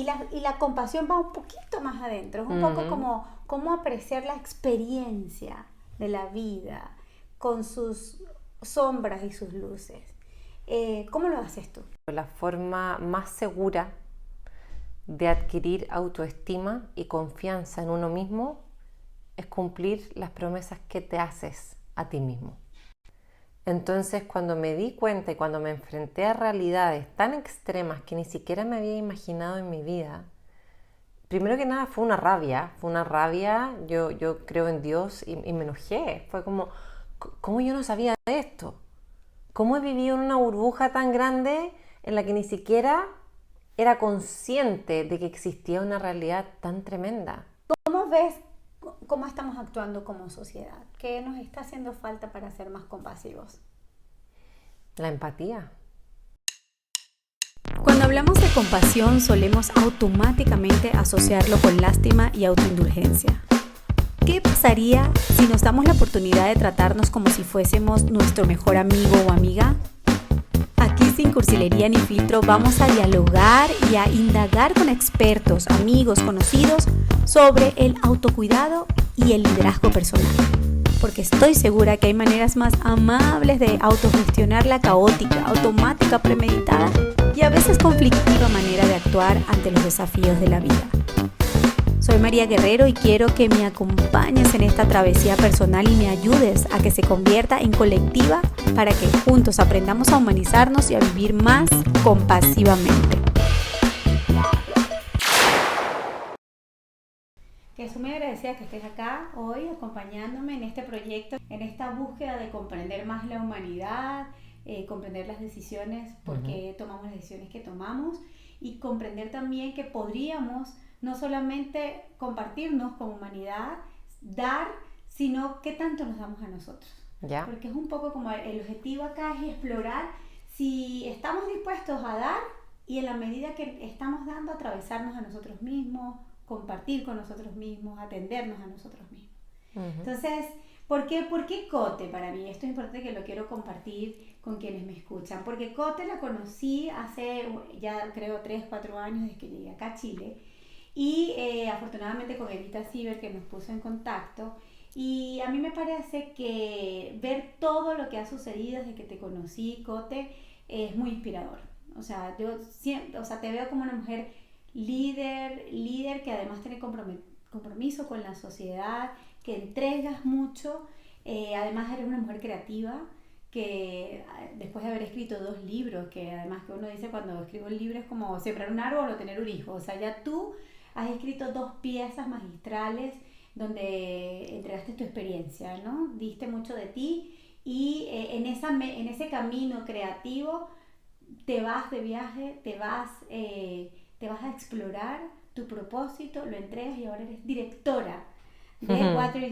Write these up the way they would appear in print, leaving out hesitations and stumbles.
la compasión va un poquito más adentro, es un poco como cómo apreciar la experiencia de la vida con sus sombras y sus luces. ¿Cómo lo haces tú? La forma más segura de adquirir autoestima y confianza en uno mismo es cumplir las promesas que te haces a ti mismo. Entonces, cuando me di cuenta y cuando me enfrenté a realidades tan extremas que ni siquiera me había imaginado en mi vida, primero que nada fue una rabia, yo creo en Dios y me enojé. Fue como, ¿cómo yo no sabía de esto? ¿Cómo he vivido en una burbuja tan grande en la que ni siquiera era consciente de que existía una realidad tan tremenda? ¿Cómo ves cómo estamos actuando como sociedad? ¿Qué nos está haciendo falta para ser más compasivos? La empatía. Cuando hablamos de compasión solemos automáticamente asociarlo con lástima y autoindulgencia. ¿Qué pasaría si nos damos la oportunidad de tratarnos como si fuésemos nuestro mejor amigo o amiga? Aquí sin cursilería ni filtro vamos a dialogar y a indagar con expertos, amigos, conocidos sobre el autocuidado y el liderazgo personal. Porque estoy segura que hay maneras más amables de autogestionar la caótica, automática, premeditada y a veces conflictiva manera de actuar ante los desafíos de la vida. Soy María Guerrero y quiero que me acompañes en esta travesía personal y me ayudes a que se convierta en colectiva para que juntos aprendamos a humanizarnos y a vivir más compasivamente. Que estoy muy agradecida que estés acá hoy acompañándome en este proyecto, en esta búsqueda de comprender más la humanidad, comprender las decisiones, por qué tomamos las decisiones que tomamos y comprender también que podríamos no solamente compartirnos como humanidad, dar, sino qué tanto nos damos a nosotros. ¿Ya? Porque es un poco como el objetivo acá es explorar si estamos dispuestos a dar y en la medida que estamos dando, atravesarnos a nosotros mismos, compartir con nosotros mismos, atendernos a nosotros mismos. Entonces, ¿por qué Cote para mí? Esto es importante que lo quiero compartir con quienes me escuchan, porque Cote la conocí hace ya creo 3-4 años desde que llegué acá a Chile y afortunadamente con Evita Ciber que nos puso en contacto y a mí me parece que ver todo lo que ha sucedido desde que te conocí, Cote, es muy inspirador. O sea, yo siempre, te veo como una mujer líder que además tiene compromiso con la sociedad, que entregas mucho, además eres una mujer creativa, que después de haber escrito 2 libros, que además que uno dice cuando escribo un libro es como sembrar un árbol o tener un hijo, o sea, ya tú has escrito 2 piezas magistrales donde entregaste tu experiencia, ¿no? Diste mucho de ti y en ese camino creativo te vas de viaje, te vas a explorar tu propósito, lo entregas y ahora eres directora de Water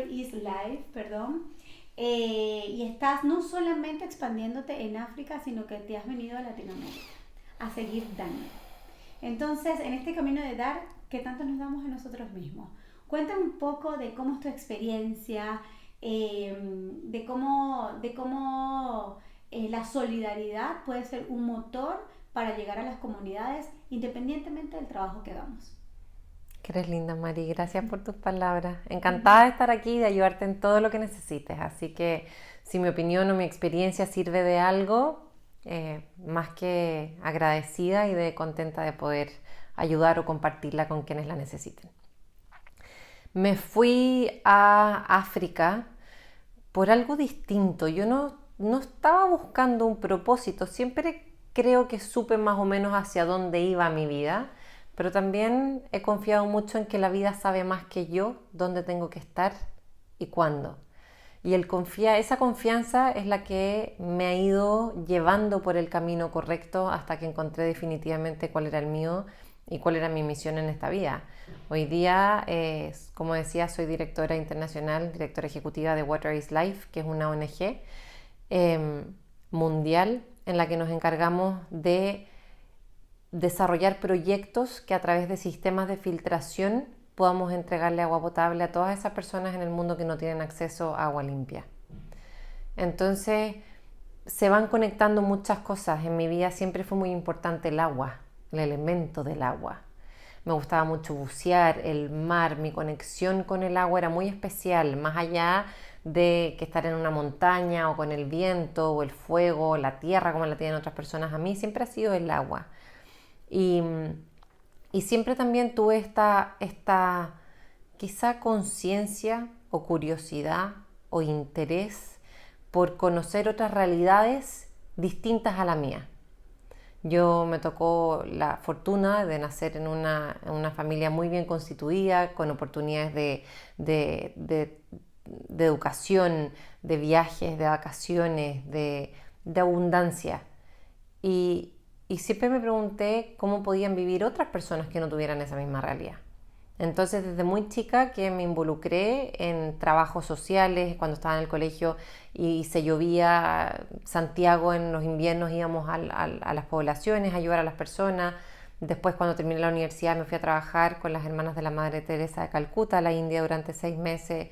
is Life, y estás no solamente expandiéndote en África, sino que te has venido a Latinoamérica a seguir dando. Entonces, en este camino de dar, ¿qué tanto nos damos a nosotros mismos? Cuéntame un poco de cómo es tu experiencia, de cómo la solidaridad puede ser un motor para llegar a las comunidades independientemente del trabajo que hagamos. Que eres linda, Mari. Gracias por tus palabras. Encantada de estar aquí y de ayudarte en todo lo que necesites. Así que si mi opinión o mi experiencia sirve de algo, más que agradecida y de contenta de poder ayudar o compartirla con quienes la necesiten. Me fui a África por algo distinto. Yo no estaba buscando un propósito. Siempre creo que supe más o menos hacia dónde iba mi vida, pero también he confiado mucho en que la vida sabe más que yo dónde tengo que estar y cuándo. Y esa confianza es la que me ha ido llevando por el camino correcto hasta que encontré definitivamente cuál era el mío y cuál era mi misión en esta vida. Hoy día, como decía, soy directora internacional, directora ejecutiva de Water is Life, que es una ONG mundial en la que nos encargamos de desarrollar proyectos que a través de sistemas de filtración podamos entregarle agua potable a todas esas personas en el mundo que no tienen acceso a agua limpia. Entonces se van conectando muchas cosas. En mi vida siempre fue muy importante el agua. el elemento del agua. Me gustaba mucho bucear, el mar, mi conexión con el agua era muy especial, más allá de que estar en una montaña o con el viento o el fuego o la tierra como la tienen otras personas. A mí siempre ha sido el agua. Y siempre también tuve esta quizá conciencia o curiosidad o interés por conocer otras realidades distintas a la mía. Yo me tocó la fortuna de nacer en una familia muy bien constituida, con oportunidades de educación, de viajes, de vacaciones, de abundancia. Y siempre me pregunté cómo podían vivir otras personas que no tuvieran esa misma realidad. Entonces, desde muy chica que me involucré en trabajos sociales, cuando estaba en el colegio y se llovía Santiago en los inviernos, íbamos a las poblaciones a ayudar a las personas. Después, cuando terminé la universidad, me fui a trabajar con las hermanas de la Madre Teresa de Calcuta, a la India, durante 6 meses.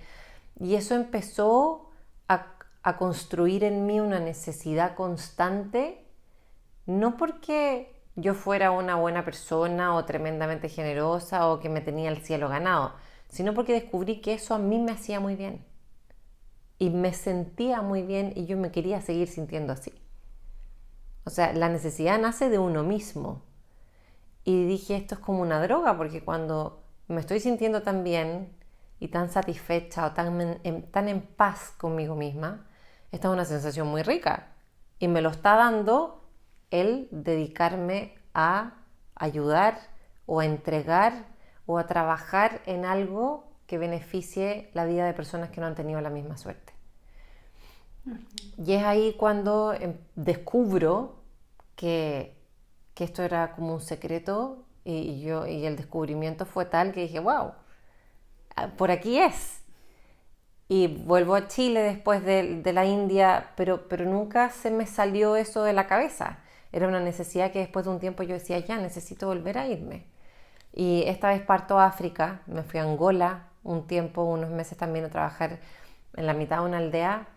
Y eso empezó a construir en mí una necesidad constante, no porque yo fuera una buena persona o tremendamente generosa o que me tenía el cielo ganado, sino porque descubrí que eso a mí me hacía muy bien y me sentía muy bien y yo me quería seguir sintiendo así. O sea, la necesidad nace de uno mismo y dije, esto es como una droga, porque cuando me estoy sintiendo tan bien y tan satisfecha o tan en paz conmigo misma, esta es una sensación muy rica y me lo está dando el dedicarme a ayudar o a entregar o a trabajar en algo que beneficie la vida de personas que no han tenido la misma suerte. Y es ahí cuando descubro que esto era como un secreto y el descubrimiento fue tal que dije, wow, por aquí es. Y vuelvo a Chile después de la India, pero nunca se me salió eso de la cabeza. Era una necesidad que después de un tiempo yo decía, ya, necesito volver a irme. Y esta vez parto a África, me fui a Angola un tiempo, unos meses también a trabajar en la mitad de una aldea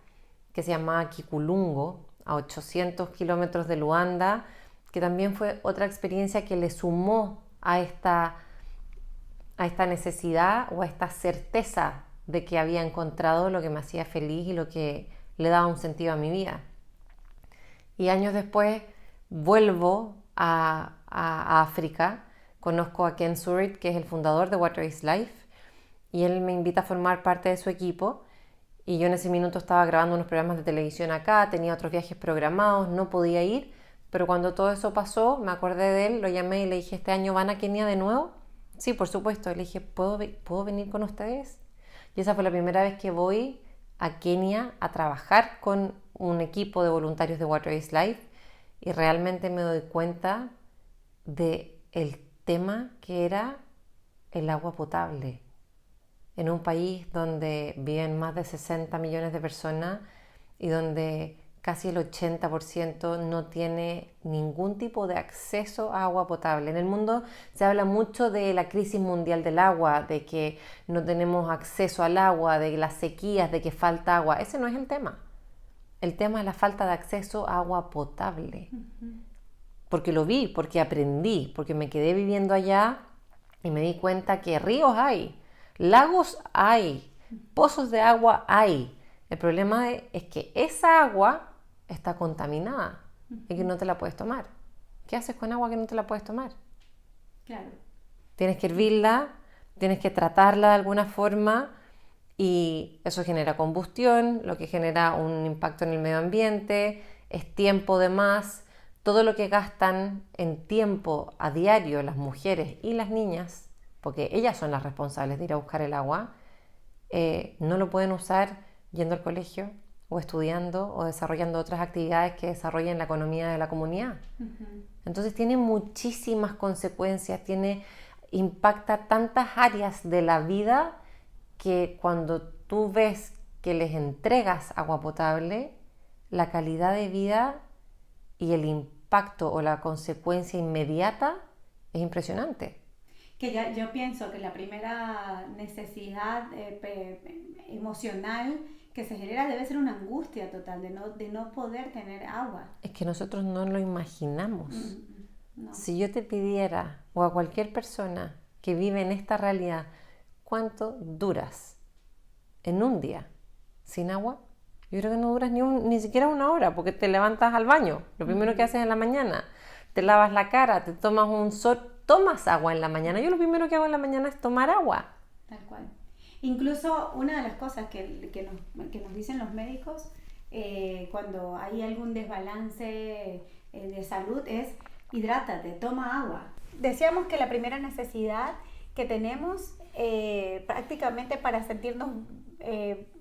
que se llamaba Kikulungo, a 800 kilómetros de Luanda, que también fue otra experiencia que le sumó a esta necesidad o a esta certeza de que había encontrado lo que me hacía feliz y lo que le daba un sentido a mi vida. Y años después vuelvo a África, conozco a Ken Surrit, que es el fundador de Water is Life, y él me invita a formar parte de su equipo. Y yo en ese minuto estaba grabando unos programas de televisión acá, tenía otros viajes programados, no podía ir, pero cuando todo eso pasó, me acordé de él, lo llamé y le dije, ¿este año van a Kenia de nuevo? Sí, por supuesto. Le dije, ¿puedo venir con ustedes? Y esa fue la primera vez que voy a Kenia a trabajar con un equipo de voluntarios de Water is Life y realmente me doy cuenta del tema que era el agua potable. En un país donde viven más de 60 millones de personas y donde casi el 80% no tiene ningún tipo de acceso a agua potable. En el mundo se habla mucho de la crisis mundial del agua, de que no tenemos acceso al agua, de las sequías, de que falta agua. Ese no es el tema. El tema es la falta de acceso a agua potable. Porque lo vi, porque aprendí, porque me quedé viviendo allá y me di cuenta que ríos hay, lagos hay, pozos de agua hay. El problema es que esa agua está contaminada y que no te la puedes tomar. ¿Qué haces con agua que no te la puedes tomar? Claro. Tienes que hervirla, tienes que tratarla de alguna forma y eso genera combustión, lo que genera un impacto en el medio ambiente, es tiempo de más. Todo lo que gastan en tiempo a diario las mujeres y las niñas, porque ellas son las responsables de ir a buscar el agua, no lo pueden usar yendo al colegio o estudiando o desarrollando otras actividades que desarrollen la economía de la comunidad. Entonces tiene muchísimas consecuencias, impacta tantas áreas de la vida que cuando tú ves que les entregas agua potable, la calidad de vida y el impacto o la consecuencia inmediata es impresionante. Que yo pienso que la primera necesidad emocional que se genera debe ser una angustia total de no poder tener agua. Es que nosotros no lo imaginamos. No. Si yo te pidiera, o a cualquier persona que vive en esta realidad, ¿cuánto duras en un día sin agua? Yo creo que no duras ni siquiera una hora, porque te levantas al baño, lo primero que haces en la mañana, te lavas la cara, te tomas un sol, tomas agua en la mañana. Yo lo primero que hago en la mañana es tomar agua. Tal cual. Incluso una de las cosas que nos dicen los médicos cuando hay algún desbalance de salud es hidrátate, toma agua. Decíamos que la primera necesidad que tenemos prácticamente para sentirnos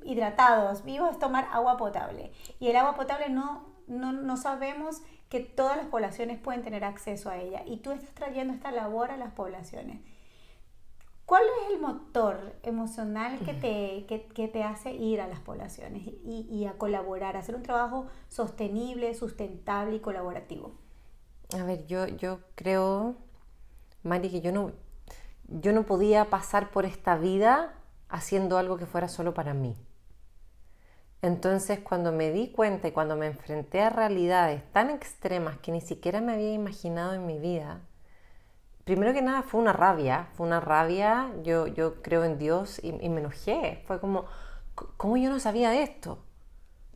hidratados, vivos, es tomar agua potable. Y el agua potable no sabemos que todas las poblaciones pueden tener acceso a ella. Y tú estás trayendo esta labor a las poblaciones. ¿Cuál es el motor emocional que te hace ir a las poblaciones y a colaborar, a hacer un trabajo sostenible, sustentable y colaborativo? A ver, yo creo, Mari, que yo no podía pasar por esta vida haciendo algo que fuera solo para mí. Entonces, cuando me di cuenta y cuando me enfrenté a realidades tan extremas que ni siquiera me había imaginado en mi vida, primero que nada fue una rabia, yo creo en Dios y me enojé. Fue como, ¿cómo yo no sabía de esto?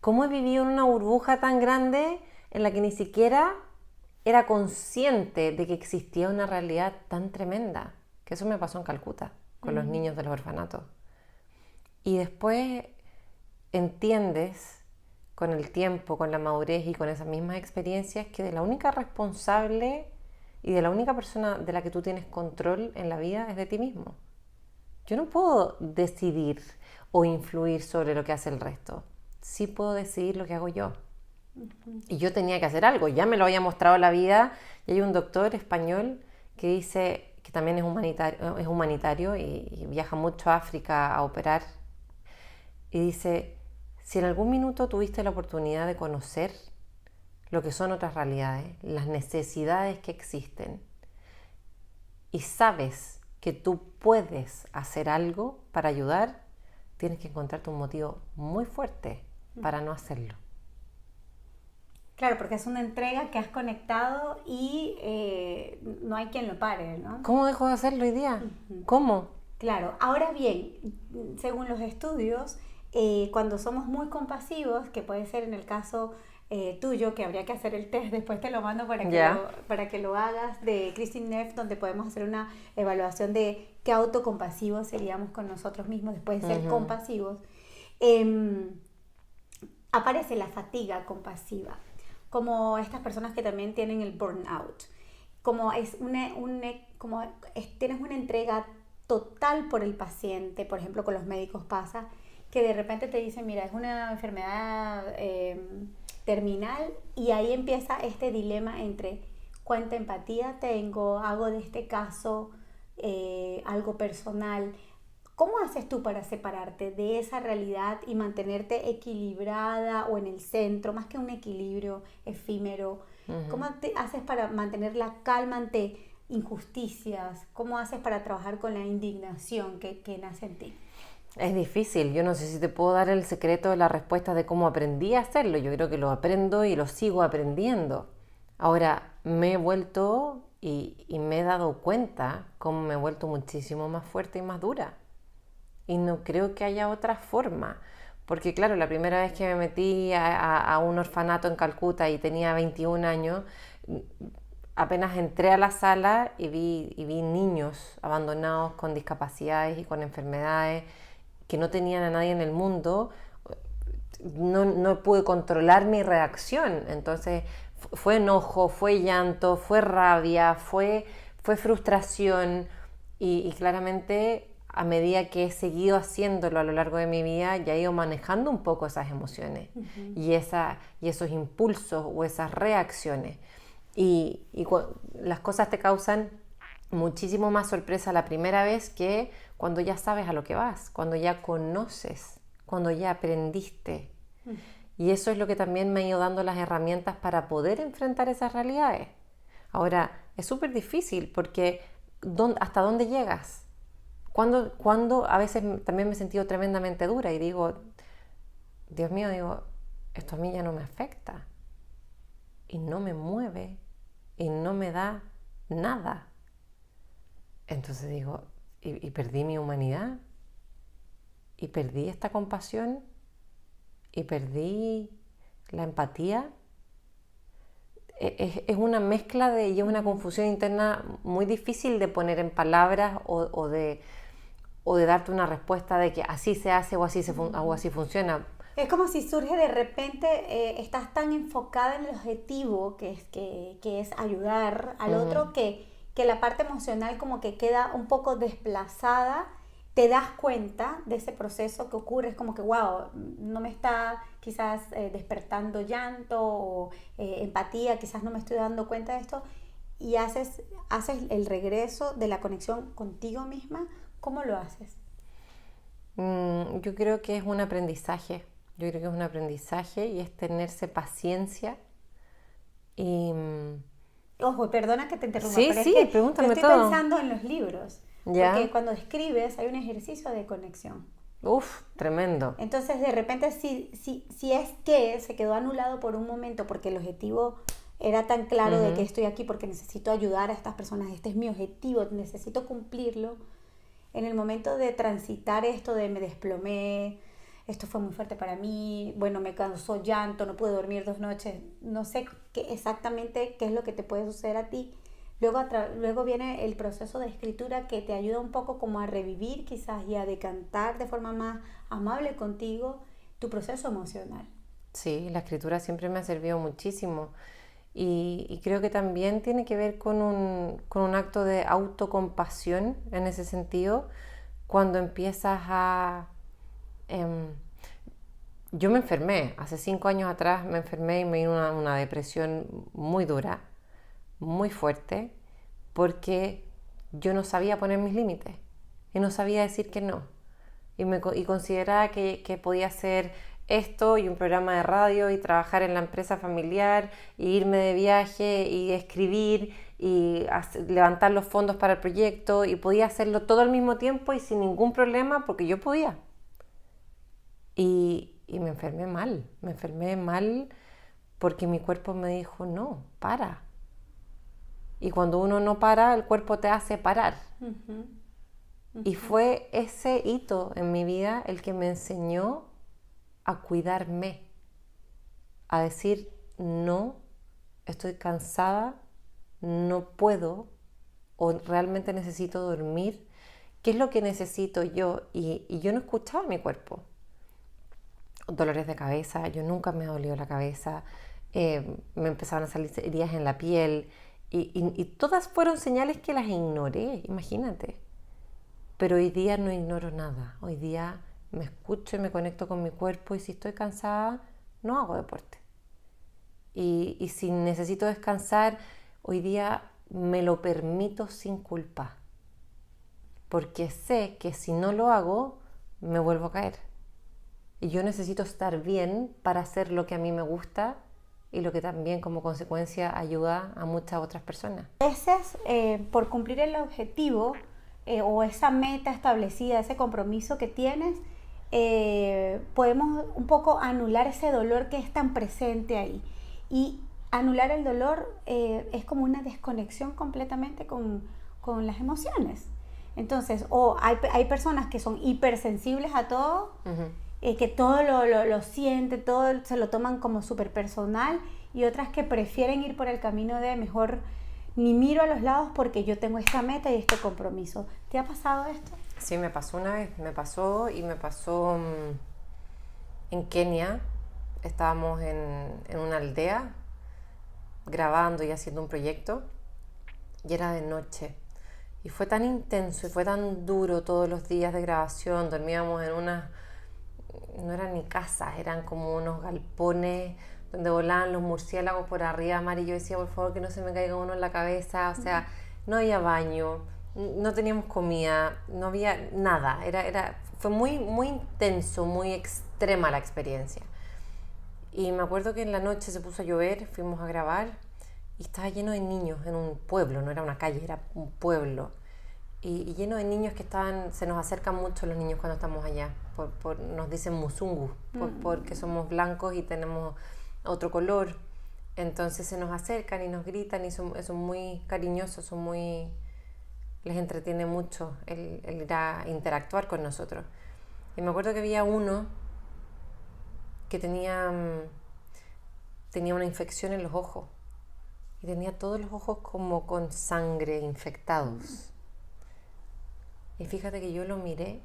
¿Cómo he vivido en una burbuja tan grande en la que ni siquiera era consciente de que existía una realidad tan tremenda? Que eso me pasó en Calcuta, con los niños de los orfanatos. Y después entiendes con el tiempo, con la madurez y con esas mismas experiencias que de la única responsable y de la única persona de la que tú tienes control en la vida es de ti mismo. Yo no puedo decidir o influir sobre lo que hace el resto. Sí puedo decidir lo que hago yo. Y yo tenía que hacer algo. Ya me lo había mostrado la vida. Y hay un doctor español que dice que también es humanitario y viaja mucho a África a operar. Y dice, si en algún minuto tuviste la oportunidad de conocer lo que son otras realidades, las necesidades que existen, y sabes que tú puedes hacer algo para ayudar, tienes que encontrarte un motivo muy fuerte para no hacerlo. Claro, porque es una entrega que has conectado y no hay quien lo pare, ¿no? ¿Cómo dejo de hacerlo hoy día? ¿Cómo? Claro, ahora bien, según los estudios, cuando somos muy compasivos, que puede ser en el caso tuyo, que habría que hacer el test, después te lo mando para que lo hagas, de Kristin Neff, donde podemos hacer una evaluación de qué autocompasivos seríamos con nosotros mismos después de ser compasivos. Aparece la fatiga compasiva, como estas personas que también tienen el burnout, como tienes una entrega total por el paciente. Por ejemplo, con los médicos pasa que de repente te dicen, mira, es una enfermedad terminal, y ahí empieza este dilema entre cuánta empatía tengo, hago de este caso algo personal. ¿Cómo haces tú para separarte de esa realidad y mantenerte equilibrada o en el centro, más que un equilibrio efímero? ¿Cómo te haces para mantener la calma ante injusticias? ¿Cómo haces para trabajar con la indignación que nace en ti? Es difícil. Yo no sé si te puedo dar el secreto de la respuesta de cómo aprendí a hacerlo. Yo creo que lo aprendo y lo sigo aprendiendo. Ahora, me he vuelto y me he dado cuenta cómo me he vuelto muchísimo más fuerte y más dura. Y no creo que haya otra forma. Porque claro, la primera vez que me metí a un orfanato en Calcuta y tenía 21 años, apenas entré a la sala y vi niños abandonados con discapacidades y con enfermedades que no tenían a nadie en el mundo. No pude controlar mi reacción. Entonces fue enojo, fue llanto, fue rabia, fue frustración y claramente a medida que he seguido haciéndolo a lo largo de mi vida, ya he ido manejando un poco esas emociones y esos impulsos o esas reacciones. Y las cosas te causan muchísimo más sorpresa la primera vez que cuando ya sabes a lo que vas, cuando ya conoces, cuando ya aprendiste. Y eso es lo que también me ha ido dando las herramientas para poder enfrentar esas realidades. Ahora, es súper difícil porque ¿hasta dónde llegas? Cuando a veces también me he sentido tremendamente dura y digo, Dios mío, esto a mí ya no me afecta y no me mueve y no me da nada. Entonces digo, y perdí mi humanidad, y perdí esta compasión, y perdí la empatía. Es una mezcla y es una confusión interna muy difícil de poner en palabras o de darte una respuesta de que así se hace o así funciona. Es como si surge de repente, estás tan enfocada en el objetivo que es ayudar al otro que la parte emocional como que queda un poco desplazada. Te das cuenta de ese proceso que ocurre, es como que wow, no me está quizás despertando llanto o empatía, quizás no me estoy dando cuenta de esto, y haces el regreso de la conexión contigo misma. ¿Cómo lo haces? Yo creo que es un aprendizaje. Y es tenerse paciencia y... Ojo, perdona que te interrumpa, sí, pero sí, es que pregúntame yo estoy todo. pensando en los libros, ¿Ya? porque cuando escribes hay un ejercicio de conexión. Uf, tremendo. Entonces, de repente, si es que se quedó anulado por un momento porque el objetivo era tan claro de que estoy aquí porque necesito ayudar a estas personas, este es mi objetivo, necesito cumplirlo, en el momento de transitar esto de me desplomé, esto fue muy fuerte para mí, bueno, me causó llanto, no pude dormir 2 noches, no sé exactamente qué es lo que te puede suceder a ti. Luego viene el proceso de escritura que te ayuda un poco como a revivir quizás y a decantar de forma más amable contigo tu proceso emocional. Sí, la escritura siempre me ha servido muchísimo y creo que también tiene que ver con un acto de autocompasión en ese sentido, cuando empiezas a... yo me enfermé, hace 5 años atrás me enfermé y me dio una depresión muy dura, muy fuerte, porque yo no sabía poner mis límites y no sabía decir que no. Y consideraba que podía hacer esto y un programa de radio y trabajar en la empresa familiar y irme de viaje y escribir y levantar los fondos para el proyecto, y podía hacerlo todo al mismo tiempo y sin ningún problema porque yo podía. Y me enfermé mal porque mi cuerpo me dijo, no, para. Y cuando uno no para, el cuerpo te hace parar. Y fue ese hito en mi vida el que me enseñó a cuidarme, a decir, no, estoy cansada, no puedo, o realmente necesito dormir. ¿Qué es lo que necesito yo? Y yo no escuchaba mi cuerpo. Dolores de cabeza, yo nunca me ha dolido la cabeza, me empezaron a salir heridas en la piel, y todas fueron señales que las ignoré, imagínate. Pero hoy día no ignoro nada, hoy día me escucho y me conecto con mi cuerpo, y si estoy cansada, no hago deporte. Y si necesito descansar, hoy día me lo permito sin culpa, porque sé que si no lo hago, me vuelvo a caer. Y yo necesito estar bien para hacer lo que a mí me gusta y lo que también como consecuencia ayuda a muchas otras personas. A veces, por cumplir el objetivo o esa meta establecida, ese compromiso que tienes, podemos un poco anular ese dolor que es tan presente ahí. Y anular el dolor es como una desconexión completamente con las emociones. Entonces, hay personas que son hipersensibles a todo, que todo lo sienten, todo se lo toman como súper personal, y otras que prefieren ir por el camino de mejor ni miro a los lados porque yo tengo esta meta y este compromiso. ¿Te ha pasado esto? Sí, me pasó una vez, me pasó en Kenia. Estábamos en una aldea grabando y haciendo un proyecto, y era de noche. Y fue tan intenso y fue tan duro todos los días de grabación. Dormíamos en no eran ni casas, eran como unos galpones donde volaban los murciélagos por arriba, Mari. Yo decía, por favor, que no se me caiga uno en la cabeza. O sea, no había baño, no teníamos comida, no había nada. Fue muy, muy intenso, muy extrema la experiencia. Y me acuerdo que en la noche se puso a llover, fuimos a grabar y estaba lleno de niños en un pueblo, no era una calle, era un pueblo. Y lleno de niños que se nos acercan mucho los niños cuando estamos allá. Nos dicen musungu, porque somos blancos y tenemos otro color. Entonces se nos acercan y nos gritan y son muy cariñosos, les entretiene mucho el ir a interactuar con nosotros. Y me acuerdo que había uno que tenía una infección en los ojos y tenía todos los ojos como con sangre infectados. Y fíjate que yo lo miré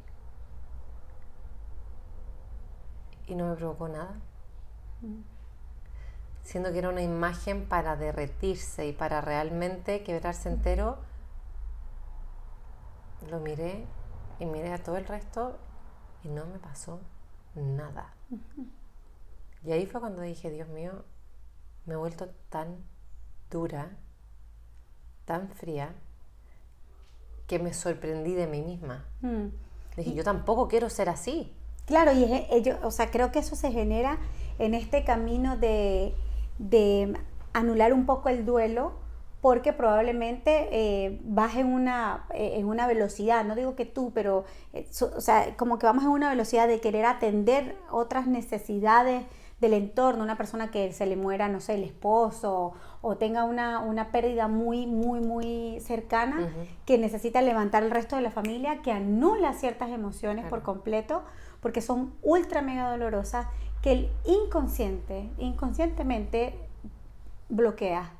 y no me provocó nada. Siendo que era una imagen para derretirse y para realmente quebrarse entero, lo miré y miré a todo el resto y no me pasó nada. Y ahí fue cuando dije, Dios mío, me he vuelto tan dura, tan fría, que me sorprendí de mí misma. Dije, yo tampoco quiero ser así. Claro, y creo que eso se genera en este camino de anular un poco el duelo, porque probablemente vas en una velocidad, no digo que tú, pero como que vamos en una velocidad de querer atender otras necesidades del entorno, una persona que se le muera, no sé, el esposo, o tenga una pérdida muy, muy, muy cercana, que necesita levantar el resto de la familia, que anula ciertas emociones por completo, porque son ultra mega dolorosas, que el inconscientemente bloquea.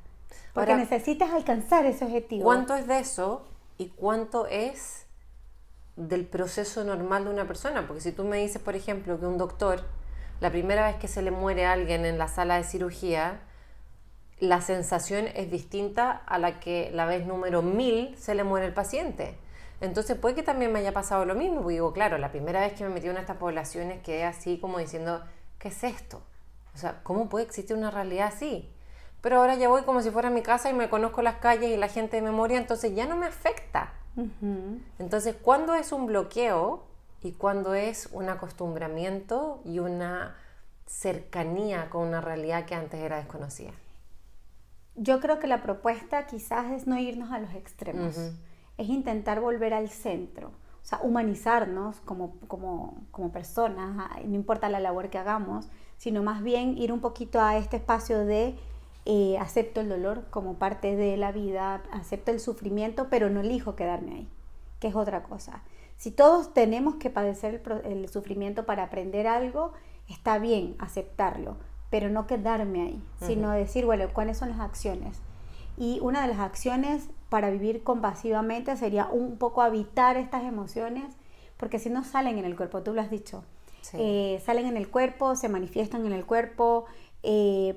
Porque ahora, necesitas alcanzar ese objetivo. ¿Cuánto es de eso y cuánto es del proceso normal de una persona? Porque si tú me dices, por ejemplo, que un doctor, la primera vez que se le muere a alguien en la sala de cirugía, la sensación es distinta a la que la vez número 1000 se le muere el paciente. Entonces puede que también me haya pasado lo mismo, porque digo, claro, la primera vez que me metí en estas poblaciones quedé así como diciendo, ¿qué es esto? O sea, ¿cómo puede existir una realidad así? Pero ahora ya voy como si fuera a mi casa y me conozco las calles y la gente de memoria, entonces ya no me afecta. Entonces, ¿cuándo es un bloqueo y cuándo es un acostumbramiento y una cercanía con una realidad que antes era desconocida? Yo creo que la propuesta quizás es no irnos a los extremos, es intentar volver al centro, o sea, humanizarnos como personas, no importa la labor que hagamos, sino más bien ir un poquito a este espacio de acepto el dolor como parte de la vida, acepto el sufrimiento, pero no elijo quedarme ahí, que es otra cosa. Si todos tenemos que padecer el sufrimiento para aprender algo, está bien aceptarlo, pero no quedarme ahí, sino decir, bueno, ¿cuáles son las acciones? Y una de las acciones para vivir compasivamente sería un poco habitar estas emociones, porque si no salen en el cuerpo, tú lo has dicho, salen en el cuerpo, se manifiestan en el cuerpo,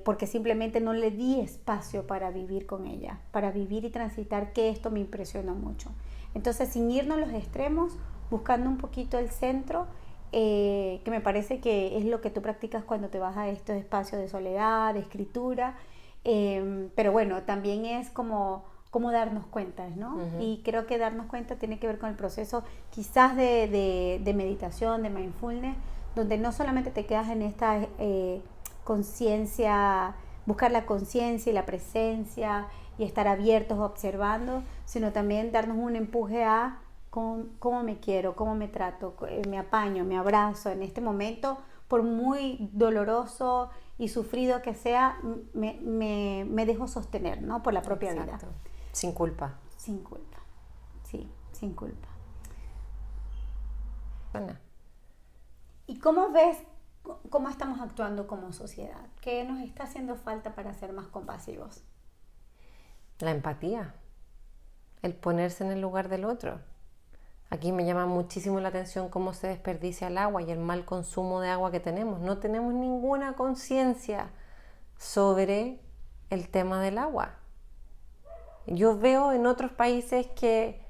porque simplemente no le di espacio para vivir con ella, para vivir y transitar, que esto me impresionó mucho. Entonces, sin irnos a los extremos, buscando un poquito el centro, que me parece que es lo que tú practicas cuando te vas a estos espacios de soledad, de escritura, pero bueno, también es como darnos cuenta, ¿no? Y creo que darnos cuenta tiene que ver con el proceso quizás de meditación, de mindfulness, donde no solamente te quedas en esta conciencia, buscar la conciencia y la presencia y estar abiertos observando, sino también darnos un empuje a cómo me quiero, cómo me trato, me apaño, me abrazo en este momento, por muy doloroso y sufrido que sea, me dejo sostener, ¿no? Por la propia vida. Sin culpa. Sin culpa, sí, sin culpa. Bueno. ¿Y cómo ves cómo estamos actuando como sociedad? ¿Qué nos está haciendo falta para ser más compasivos? La empatía, el ponerse en el lugar del otro. Aquí me llama muchísimo la atención cómo se desperdicia el agua y el mal consumo de agua que tenemos. No tenemos ninguna conciencia sobre el tema del agua. Yo veo en otros países que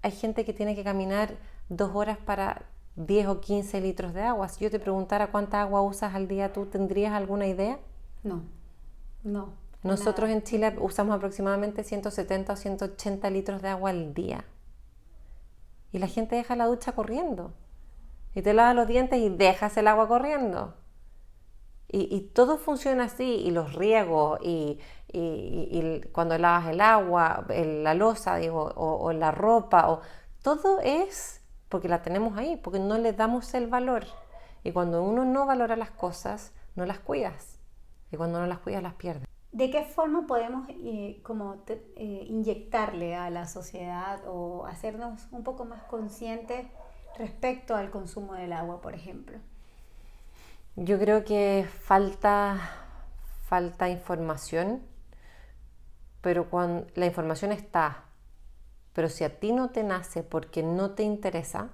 hay gente que tiene que caminar 2 horas para 10 o 15 litros de agua. Si yo te preguntara cuánta agua usas al día, ¿tú tendrías alguna idea? No. Nosotros nada. En Chile usamos aproximadamente 170 o 180 litros de agua al día. Y la gente deja la ducha corriendo. Y te lavas los dientes y dejas el agua corriendo. Y todo funciona así. Y los riegos, y cuando lavas el agua, la loza, o la ropa, todo es porque la tenemos ahí, porque no le damos el valor. Y cuando uno no valora las cosas, no las cuidas. Y cuando no las cuidas, las pierdes. ¿de qué forma podemos inyectarle a la sociedad o hacernos un poco más conscientes respecto al consumo del agua, por ejemplo? Yo creo que falta información, pero cuando la información está, pero si a ti no te nace porque no te interesa,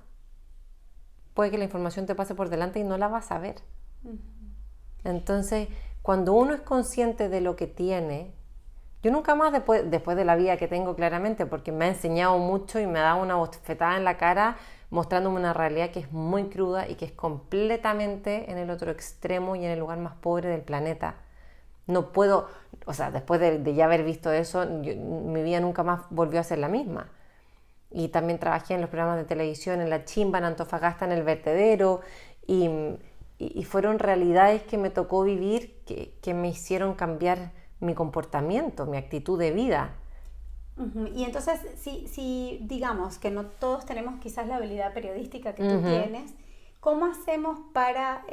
puede que la información te pase por delante y no la vas a ver. Uh-huh. Entonces, cuando uno es consciente de lo que tiene, yo nunca más después de la vida que tengo claramente, porque me ha enseñado mucho y me ha dado una bofetada en la cara mostrándome una realidad que es muy cruda y que es completamente en el otro extremo y en el lugar más pobre del planeta. No puedo, o sea, después de ya haber visto eso, mi vida nunca más volvió a ser la misma. Y también trabajé en los programas de televisión, en La Chimba, en Antofagasta, en El Vertedero, y fueron realidades que me tocó vivir que me hicieron cambiar mi comportamiento, mi actitud de vida. Uh-huh. Y entonces, si digamos que no todos tenemos quizás la habilidad periodística que tú tienes, ¿cómo hacemos para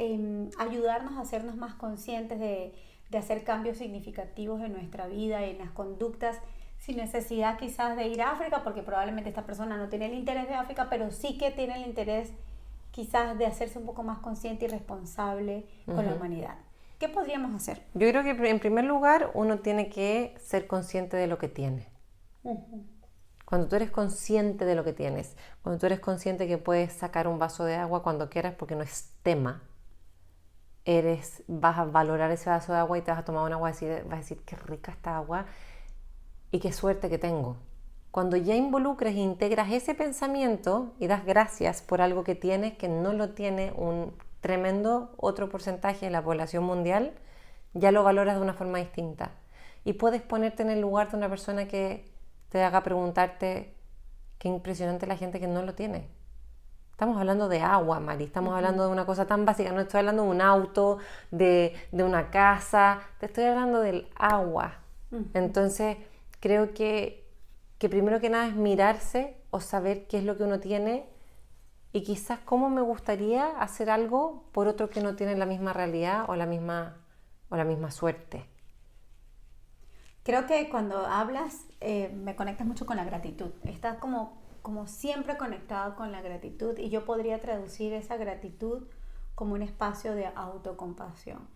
ayudarnos a hacernos más conscientes de hacer cambios significativos en nuestra vida y en las conductas, sin necesidad quizás de ir a África, porque probablemente esta persona no tiene el interés de África, pero sí que tiene el interés quizás de hacerse un poco más consciente y responsable con la humanidad? ¿Qué podríamos hacer? Yo creo que en primer lugar uno tiene que ser consciente de lo que tiene. Cuando tú eres consciente de lo que tienes, cuando tú eres consciente que puedes sacar un vaso de agua cuando quieras porque no es tema, vas a valorar ese vaso de agua y te vas a tomar un agua y vas a decir qué rica esta agua y qué suerte que tengo. Cuando ya involucras e integras ese pensamiento y das gracias por algo que tienes que no lo tiene un tremendo otro porcentaje de la población mundial, ya lo valoras de una forma distinta y puedes ponerte en el lugar de una persona que te haga preguntarte qué impresionante la gente que no lo tiene. Estamos hablando de agua, Mari, estamos hablando de una cosa tan básica, no estoy hablando de un auto, de una casa, te estoy hablando del agua. Entonces, creo que primero que nada es mirarse o saber qué es lo que uno tiene y quizás cómo me gustaría hacer algo por otro que no tiene la misma realidad o la misma suerte. Creo que cuando hablas me conectas mucho con la gratitud. Estás como siempre conectado con la gratitud y yo podría traducir esa gratitud como un espacio de autocompasión.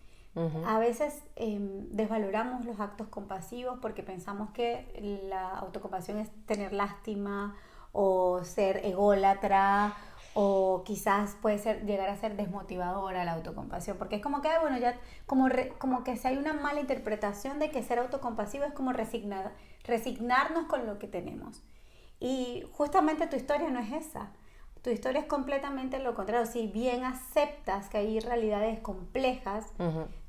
A veces desvaloramos los actos compasivos porque pensamos que la autocompasión es tener lástima o ser ególatra o quizás puede llegar a ser desmotivadora la autocompasión, porque es como que, bueno, ya como que si hay una mala interpretación de que ser autocompasivo es como resignarnos con lo que tenemos. Y justamente tu historia no es esa. Tu historia es completamente lo contrario. Si bien aceptas que hay realidades complejas,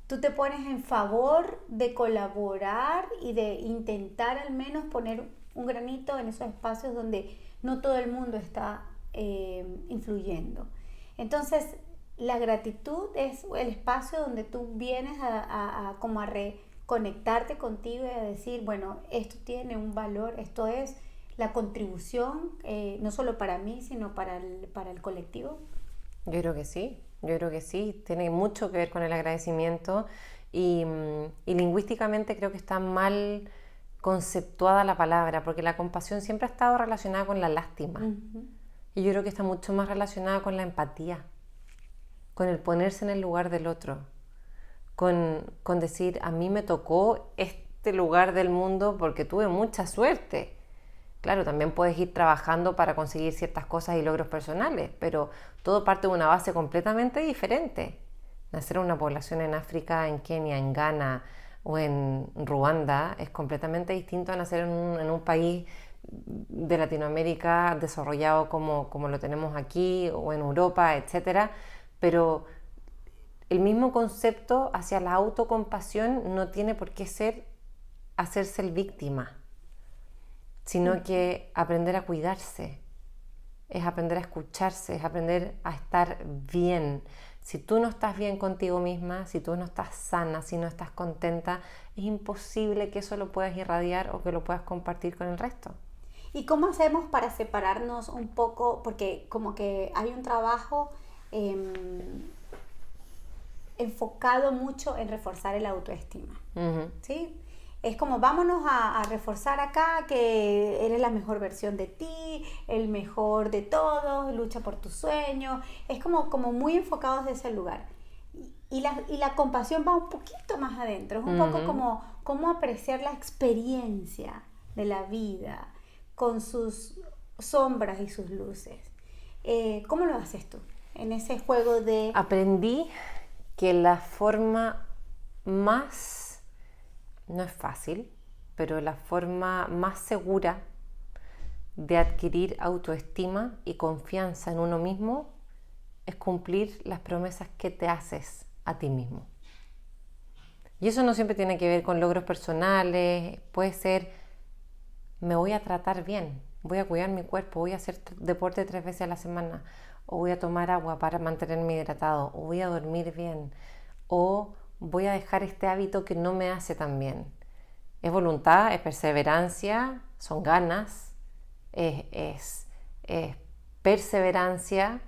tú te pones en favor de colaborar y de intentar al menos poner un granito en esos espacios donde no todo el mundo está influyendo. Entonces, la gratitud es el espacio donde tú vienes a reconectarte contigo y a decir, bueno, esto tiene un valor, esto es la contribución, no solo para mí, sino para el colectivo. Yo creo que sí, tiene mucho que ver con el agradecimiento y lingüísticamente creo que está mal conceptuada la palabra, porque la compasión siempre ha estado relacionada con la lástima. Y yo creo que está mucho más relacionada con la empatía, con el ponerse en el lugar del otro, con decir, a mí me tocó este lugar del mundo porque tuve mucha suerte. Claro, también puedes ir trabajando para conseguir ciertas cosas y logros personales, pero todo parte de una base completamente diferente. Nacer en una población en África, en Kenia, en Ghana o en Ruanda es completamente distinto a nacer en un país de Latinoamérica desarrollado como lo tenemos aquí o en Europa, etcétera. Pero el mismo concepto hacia la autocompasión no tiene por qué ser hacerse el víctima, sino que aprender a cuidarse, es aprender a escucharse, es aprender a estar bien. Si tú no estás bien contigo misma, si tú no estás sana, si no estás contenta, es imposible que eso lo puedas irradiar o que lo puedas compartir con el resto. ¿Y cómo hacemos para separarnos un poco? Porque como que hay un trabajo enfocado mucho en reforzar el autoestima, ¿sí? Es como vámonos a reforzar acá que eres la mejor versión de ti, el mejor de todos, lucha por tus sueños. Es como muy enfocados desde ese lugar. Y la compasión va un poquito más adentro. Es un poco como cómo apreciar la experiencia de la vida con sus sombras y sus luces. ¿Cómo lo haces tú en ese juego de...? Aprendí que la forma más... No es fácil, pero la forma más segura de adquirir autoestima y confianza en uno mismo es cumplir las promesas que te haces a ti mismo. Y eso no siempre tiene que ver con logros personales, puede ser, me voy a tratar bien, voy a cuidar mi cuerpo, voy a hacer deporte 3 veces a la semana, o voy a tomar agua para mantenerme hidratado, o voy a dormir bien, o voy a dejar este hábito que no me hace tan bien. Es voluntad, es perseverancia, son ganas, es perseverancia,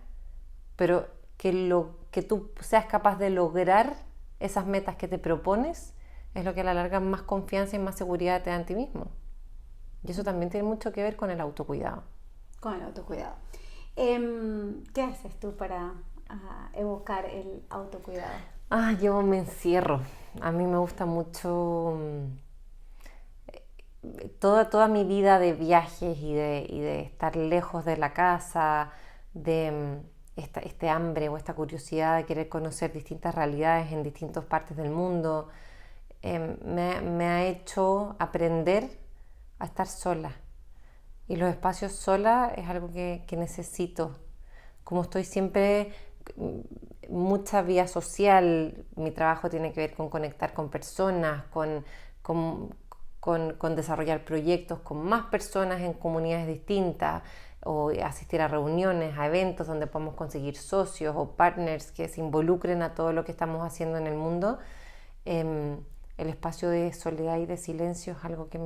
pero que tú seas capaz de lograr esas metas que te propones es lo que a la larga más confianza y más seguridad te da en ti mismo. Y eso también tiene mucho que ver con el autocuidado. Con el autocuidado. ¿Qué haces tú para evocar el autocuidado? Yo me encierro. A mí me gusta mucho toda mi vida de viajes y de estar lejos de la casa, de este hambre o esta curiosidad de querer conocer distintas realidades en distintas partes del mundo, me ha hecho aprender a estar sola. Y los espacios sola es algo que necesito. Como estoy siempre... mucha vía social, mi trabajo tiene que ver con conectar con personas, con desarrollar proyectos con más personas en comunidades distintas, o asistir a reuniones, a eventos donde podemos conseguir socios o partners que se involucren a todo lo que estamos haciendo en el mundo. El espacio de soledad y de silencio es algo que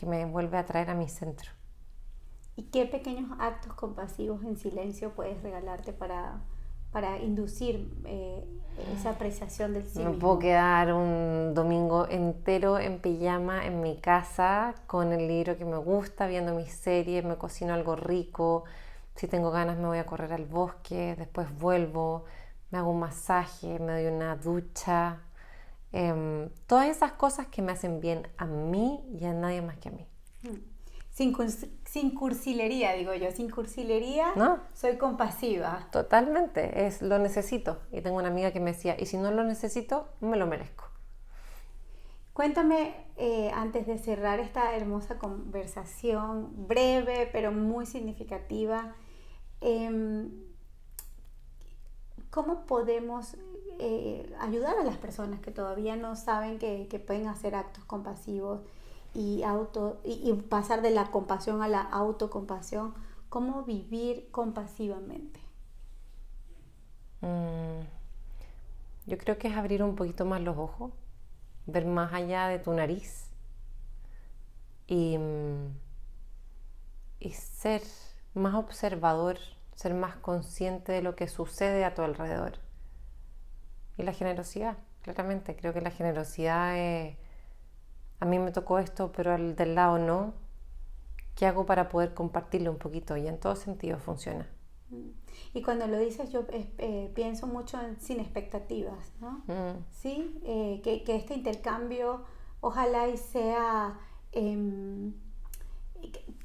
me vuelve a traer a mi centro. ¿Y qué pequeños actos compasivos en silencio puedes regalarte para inducir esa apreciación del sí mismo? Me puedo quedar un domingo entero en pijama en mi casa con el libro que me gusta, viendo mis series, me cocino algo rico. Si tengo ganas me voy a correr al bosque, después vuelvo, me hago un masaje, me doy una ducha. Todas esas cosas que me hacen bien a mí y a nadie más que a mí. Sin cursilería, digo yo, sin cursilería, ¿No? Soy compasiva. Totalmente, lo necesito. Y tengo una amiga que me decía, y si no lo necesito, me lo merezco. Cuéntame, antes de cerrar esta hermosa conversación, breve pero muy significativa, ¿cómo podemos ayudar a las personas que todavía no saben que pueden hacer actos compasivos y pasar de la compasión a la autocompasión? ¿Cómo vivir compasivamente? Yo creo que es abrir un poquito más los ojos, ver más allá de tu nariz y ser más observador, ser más consciente de lo que sucede a tu alrededor. Y la generosidad, claramente, creo que la generosidad es... A mí me tocó esto, pero al del lado no. ¿Qué hago para poder compartirlo un poquito? Y en todo sentido funciona. Y cuando lo dices yo pienso mucho en sin expectativas, ¿no? ¿Sí? Que este intercambio ojalá y sea...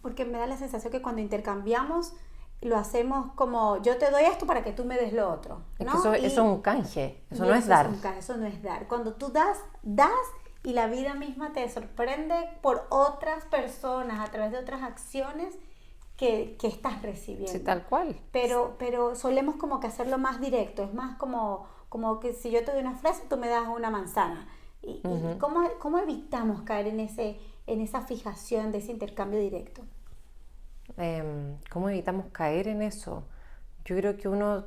porque me da la sensación que cuando intercambiamos lo hacemos como yo te doy esto para que tú me des lo otro, ¿no? Es que eso es un canje, eso no es dar. Eso no es dar. Cuando tú das y la vida misma te sorprende por otras personas a través de otras acciones que estás recibiendo. Sí, tal cual. Pero solemos como que hacerlo más directo, es más como que si yo te doy una fresa, tú me das una manzana. ¿Y cómo evitamos caer en esa fijación de ese intercambio directo? ¿Cómo evitamos caer en eso? Yo creo que uno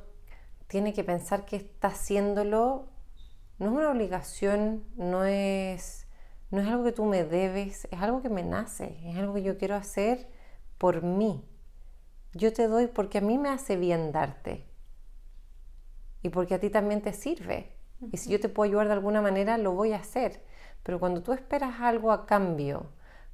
tiene que pensar que está haciéndolo. No es una obligación, no es algo que tú me debes, es algo que me nace, es algo que yo quiero hacer por mí. Yo te doy porque a mí me hace bien darte y porque a ti también te sirve. Y si yo te puedo ayudar de alguna manera, lo voy a hacer. pero cuando tú esperas algo a cambio,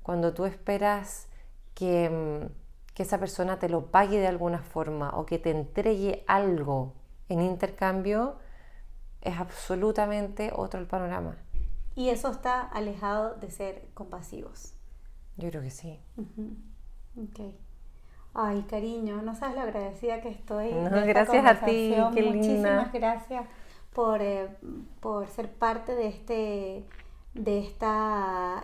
cuando tú esperas que esa persona te lo pague de alguna forma o que te entregue algo en intercambio, es absolutamente otro el panorama. Y eso está alejado de ser compasivos. Yo creo que sí. Okay. Ay, cariño, no sabes lo agradecida que estoy. No, gracias a ti, qué linda. Muchísimas gracias por ser parte de esta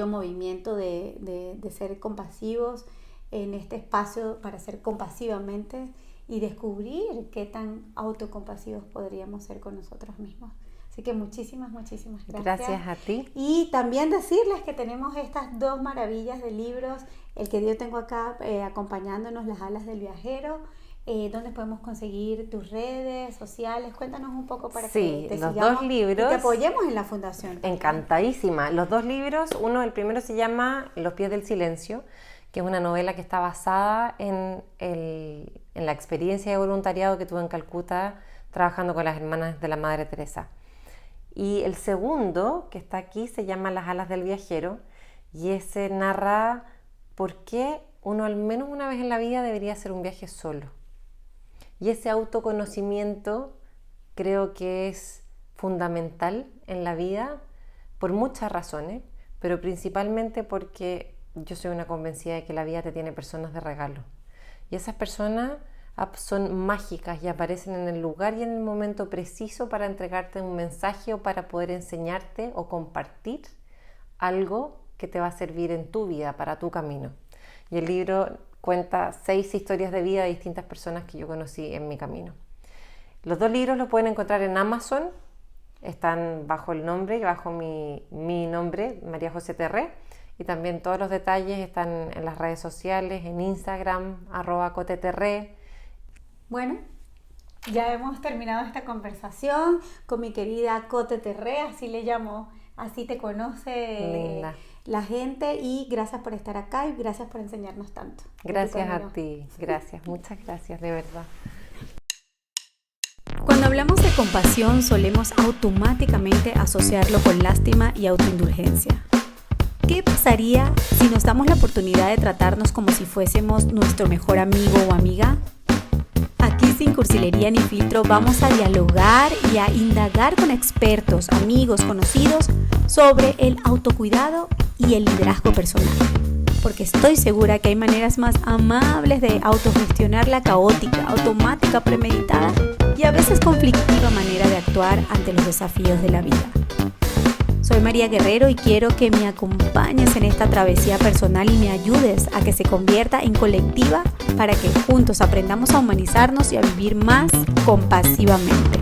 movimiento de ser compasivos en este espacio para ser compasivamente y descubrir qué tan autocompasivos podríamos ser con nosotros mismos. Así que muchísimas gracias. Gracias a ti. Y también decirles que tenemos estas 2 maravillas de libros, el que yo tengo acá acompañándonos, Las alas del viajero, donde podemos conseguir tus redes sociales. Cuéntanos un poco para que te los sigamos 2 libros, y te apoyemos en la fundación. Encantadísima. Los 2 libros, el primero se llama Los pies del silencio, que es una novela que está basada en la experiencia de voluntariado que tuve en Calcuta trabajando con las hermanas de la Madre Teresa. Y el segundo, que está aquí, se llama Las alas del viajero, y ese narra por qué uno al menos una vez en la vida debería hacer un viaje solo. Y ese autoconocimiento creo que es fundamental en la vida por muchas razones, pero principalmente porque yo soy una convencida de que la vida te tiene personas de regalo. Y esas personas son mágicas y aparecen en el lugar y en el momento preciso para entregarte un mensaje o para poder enseñarte o compartir algo que te va a servir en tu vida, para tu camino. Y el libro cuenta 6 historias de vida de distintas personas que yo conocí en mi camino. Los 2 libros los pueden encontrar en Amazon, están bajo el nombre y bajo mi nombre, María José Terré, y también todos los detalles están en las redes sociales, en Instagram, @coteterré. Bueno, ya hemos terminado esta conversación con mi querida Cote Terré, así le llamo, así te conoce Linda. La gente, y gracias por estar acá y gracias por enseñarnos tanto. Gracias a ti, gracias, muchas gracias, de verdad. Cuando hablamos de compasión solemos automáticamente asociarlo con lástima y autoindulgencia. ¿Qué pasaría si nos damos la oportunidad de tratarnos como si fuésemos nuestro mejor amigo o amiga? Aquí sin cursilería ni filtro vamos a dialogar y a indagar con expertos, amigos, conocidos sobre el autocuidado y el liderazgo personal. Porque estoy segura que hay maneras más amables de autogestionar la caótica, automática, premeditada y a veces conflictiva manera de actuar ante los desafíos de la vida. Soy María Guerrero y quiero que me acompañes en esta travesía personal y me ayudes a que se convierta en colectiva para que juntos aprendamos a humanizarnos y a vivir más compasivamente.